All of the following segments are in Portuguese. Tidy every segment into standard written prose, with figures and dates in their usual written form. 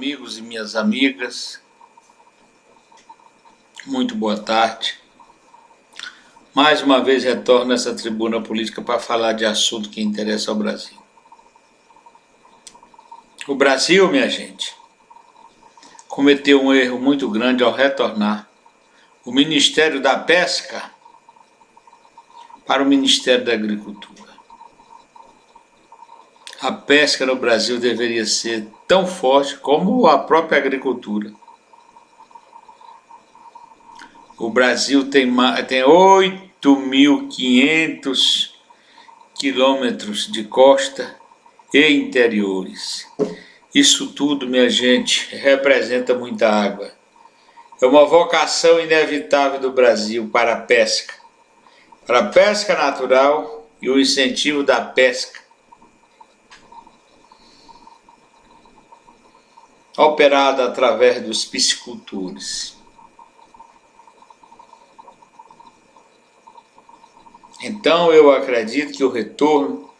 amigos e minhas amigas, muito boa tarde. Mais uma vez retorno a essa tribuna política para falar de assunto que interessa ao Brasil. O Brasil, minha gente, cometeu um erro muito grande ao retornar o Ministério da Pesca para o Ministério da Agricultura. A pesca no Brasil deveria ser tão forte como a própria agricultura. O Brasil tem 8.500 quilômetros de costa e interiores. Isso tudo, minha gente, representa muita água. É uma vocação inevitável do Brasil para a pesca natural e o incentivo da pesca, operada através dos piscicultores. Então eu acredito que o retorno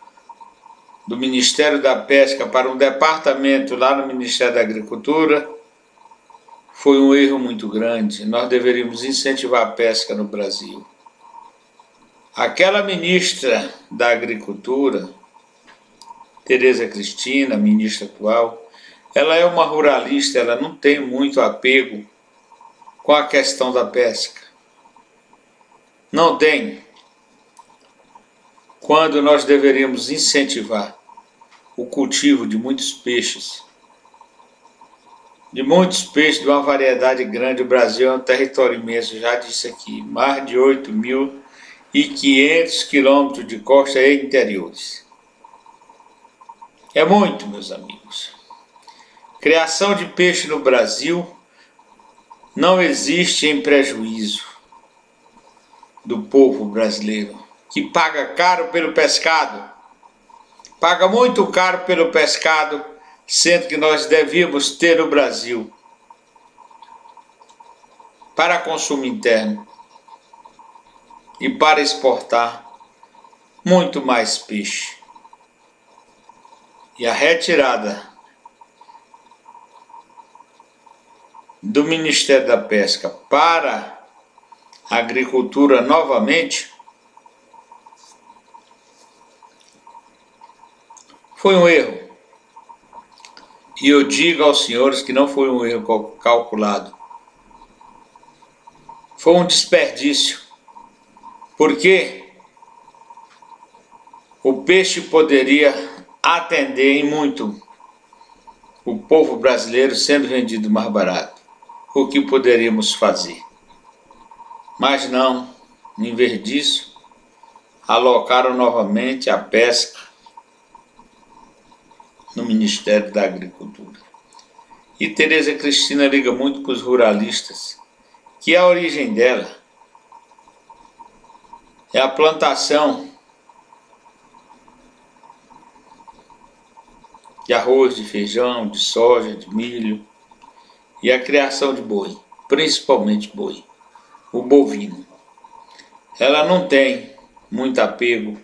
do Ministério da Pesca para um departamento lá no Ministério da Agricultura foi um erro muito grande. Nós deveríamos incentivar a pesca no Brasil. Aquela ministra da Agricultura, Tereza Cristina, ministra atual, ela é uma ruralista, ela não tem muito apego com a questão da pesca. Não tem. Quando nós deveríamos incentivar o cultivo de muitos peixes, de uma variedade grande. O Brasil é um território imenso, já disse aqui, mais de 8.500 quilômetros de costa e interiores. É muito, meus amigos. Criação de peixe no Brasil não existe em prejuízo do povo brasileiro, que paga caro pelo pescado, paga muito caro pelo pescado, sendo que nós devíamos ter no Brasil para consumo interno e para exportar muito mais peixe. E a retirada do Ministério da Pesca para a agricultura novamente foi um erro. E eu digo aos senhores que não foi um erro calculado. Foi um desperdício. Porque o peixe poderia atender em muito o povo brasileiro sendo vendido mais barato. O que poderíamos fazer? Mas não, em vez disso, alocaram novamente a pesca no Ministério da Agricultura. E Tereza Cristina liga muito para os ruralistas, que a origem dela é a plantação de arroz, de feijão, de soja, de milho e a criação de boi, principalmente boi, o bovino. Ela não tem muito apego,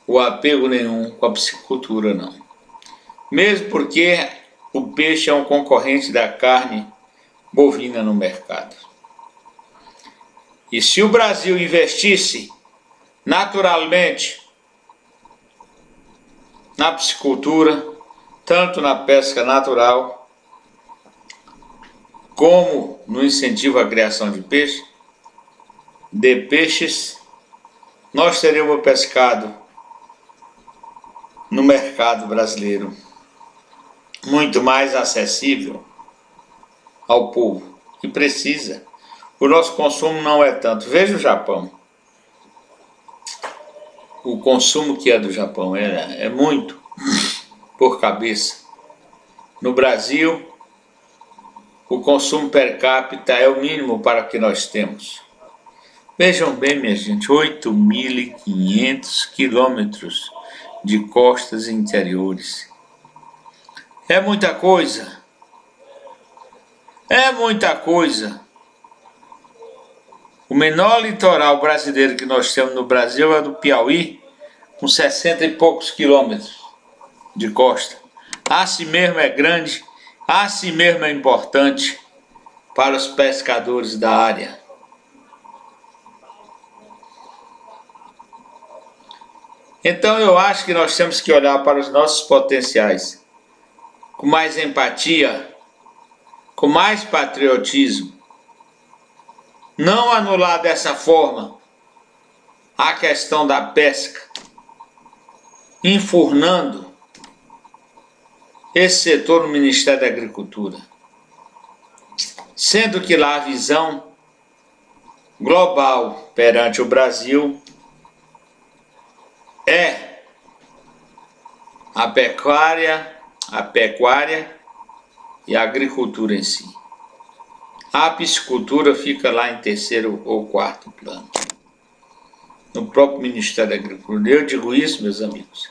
ou apego nenhum com a piscicultura, não. Mesmo porque o peixe é um concorrente da carne bovina no mercado. E se o Brasil investisse naturalmente na piscicultura, tanto na pesca natural, como no incentivo à criação de peixes, nós teríamos pescado no mercado brasileiro muito mais acessível ao povo que precisa. O nosso consumo não é tanto. Veja o Japão. O consumo que é do Japão é muito por cabeça. No Brasil, o consumo per capita é o mínimo para o que nós temos. Vejam bem, minha gente, 8.500 quilômetros de costas e interiores. É muita coisa. É muita coisa. O menor litoral brasileiro que nós temos no Brasil é do Piauí, com 60 e poucos quilômetros de costa. Assim mesmo é grande assim mesmo é importante para os pescadores da área. Então eu acho que nós temos que olhar para os nossos potenciais com mais empatia, com mais patriotismo. Não anular dessa forma a questão da pesca, enfurnando esse setor no Ministério da Agricultura. Sendo que lá a visão global perante o Brasil é a pecuária e a agricultura em si. A piscicultura fica lá em terceiro ou quarto plano, no próprio Ministério da Agricultura. Eu digo isso, meus amigos,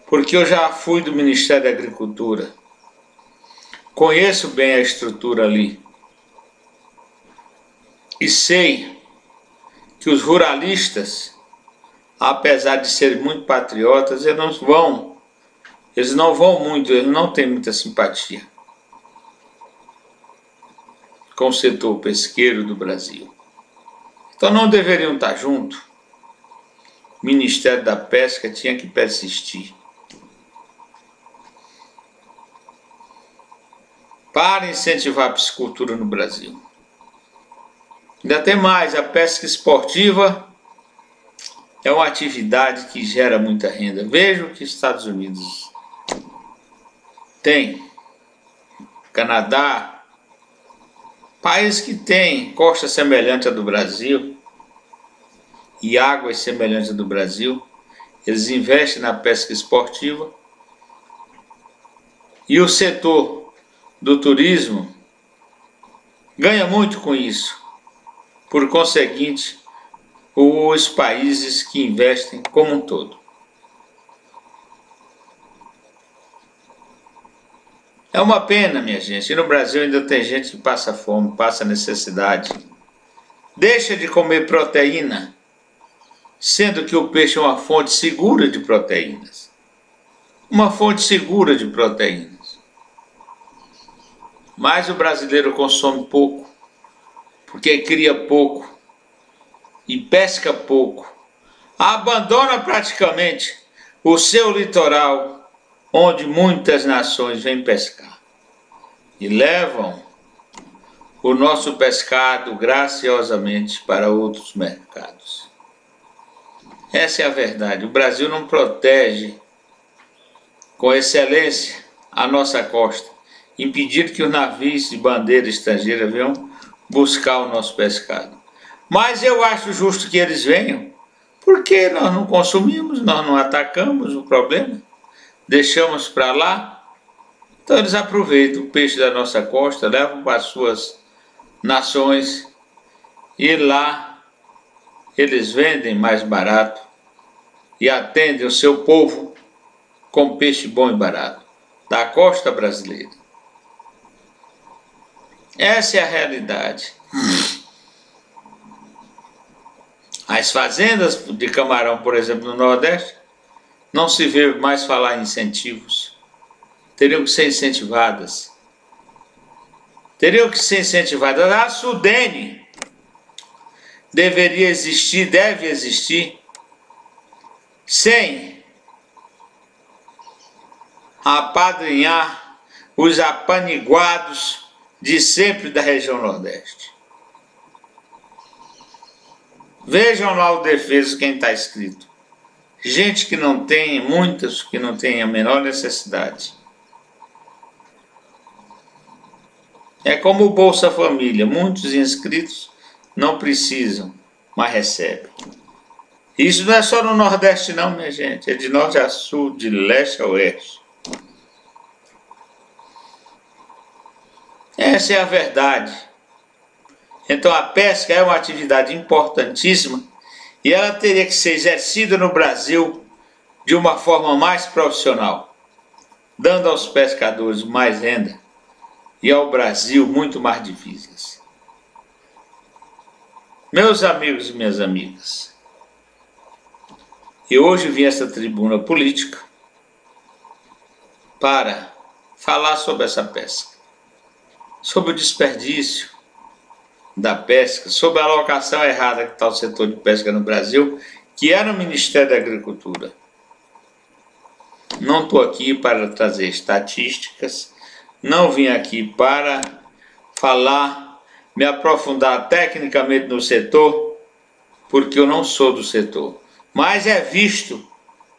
porque eu já fui do Ministério da Agricultura, conheço bem a estrutura ali e sei que os ruralistas, apesar de serem muito patriotas, eles não têm muita simpatia com o setor pesqueiro do Brasil. Então não deveriam estar juntos. O Ministério da Pesca tinha que persistir para incentivar a piscicultura no Brasil. Ainda tem mais, a pesca esportiva é uma atividade que gera muita renda. Veja o que os Estados Unidos tem, Canadá, país que tem costa semelhante à do Brasil e águas semelhantes à do Brasil, eles investem na pesca esportiva e o setor do turismo ganha muito com isso. Por conseguinte, os países que investem como um todo. É uma pena, minha gente, e no Brasil ainda tem gente que passa fome, passa necessidade. Deixa de comer proteína, sendo que o peixe é uma fonte segura de proteínas. Uma fonte segura de proteínas. Mas o brasileiro consome pouco, porque cria pouco e pesca pouco. Abandona praticamente o seu litoral, onde muitas nações vêm pescar e levam o nosso pescado graciosamente para outros mercados. Essa é a verdade. O Brasil não protege com excelência a nossa costa, impedindo que os navios de bandeira estrangeira venham buscar o nosso pescado. Mas eu acho justo que eles venham, porque nós não consumimos, nós não atacamos o problema, deixamos para lá. Então eles aproveitam o peixe da nossa costa, levam para as suas nações e lá eles vendem mais barato e atendem o seu povo com peixe bom e barato da costa brasileira. Essa é a realidade. As fazendas de camarão, por exemplo, no Nordeste, não se vê mais falar em incentivos. Teriam que ser incentivadas. A Sudene deveria existir, deve existir, sem apadrinhar os apaniguados de sempre da região Nordeste. Vejam lá o defeso quem está escrito. Gente que não tem, muitas que não têm a menor necessidade. É como o Bolsa Família, muitos inscritos não precisam, mas recebem. Isso não é só no Nordeste não, minha gente, é de norte a sul, de leste a oeste. Essa é a verdade. Então a pesca é uma atividade importantíssima e ela teria que ser exercida no Brasil de uma forma mais profissional, dando aos pescadores mais renda e ao Brasil muito mais divisas. Meus amigos e minhas amigas, eu hoje vim a essa tribuna política para falar sobre essa pesca. sobre o desperdício da pesca, sobre a alocação errada que está o setor de pesca no Brasil, que é no Ministério da Agricultura. Não estou aqui para trazer estatísticas, não vim aqui para falar, me aprofundar tecnicamente no setor, porque eu não sou do setor. Mas é visto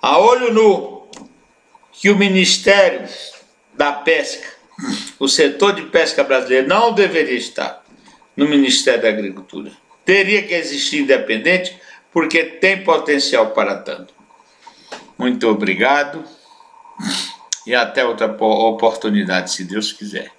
a olho nu que o Ministério da Pesca, o setor de pesca brasileiro, não deveria estar no Ministério da Agricultura. Teria que existir independente, porque tem potencial para tanto. Muito obrigado e até outra oportunidade, se Deus quiser.